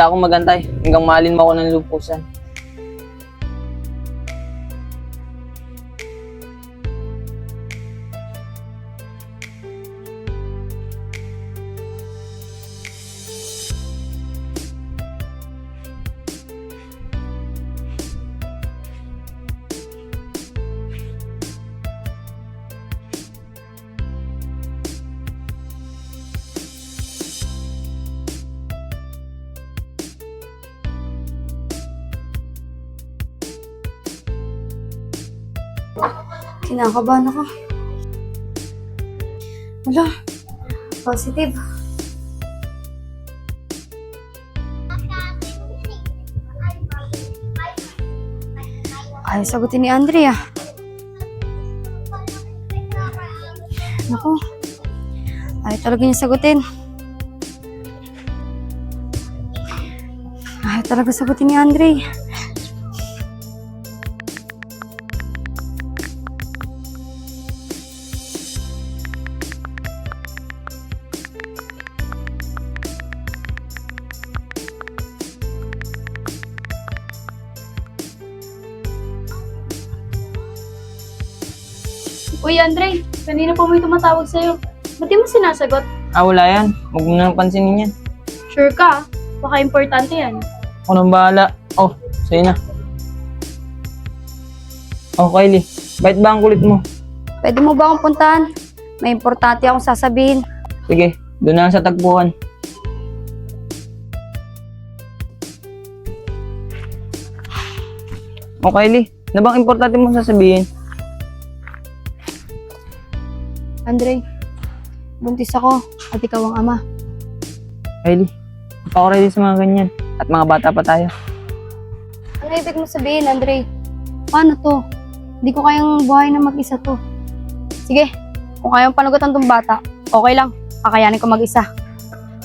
Kaya akong magantay hanggang mahalin mo ako ng lupusan. Kinakabahan ako. Wala. Positive. Ayaw sagutin ni Andrea. Naku. Ayaw talaga niya sagutin. Ayaw talaga sagutin ni Andre. Uy, Andre, kanina pa may tumatawag sa'yo. Ba't di mo sinasagot? Wala yan. Huwag mo nang pansinin yan. Sure ka? Baka importante yan. Ako nang bahala. Oh, sa'yo na. Oh, Kylie. Bakit ba ang kulit mo? Pwede mo ba akong puntahan? May importante akong sasabihin. Sige, doon na lang sa tagpuan. Oh, Kylie. Ano bang importante mong sasabihin? Andre, buntis ako at ikaw ang ama. Kylie, hindi pa ako ready sa mga ganyan. At mga bata pa tayo. Ano ibig mo sabihin, Andre? Paano to? Hindi ko kayang buhay na mag-isa to. Sige, kung kayang panagutan tong bata, okay lang. Kakayanin ko mag-isa.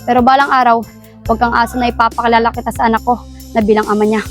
Pero balang araw, huwag kang asa na ipapakilala kita sa anak ko na bilang ama niya.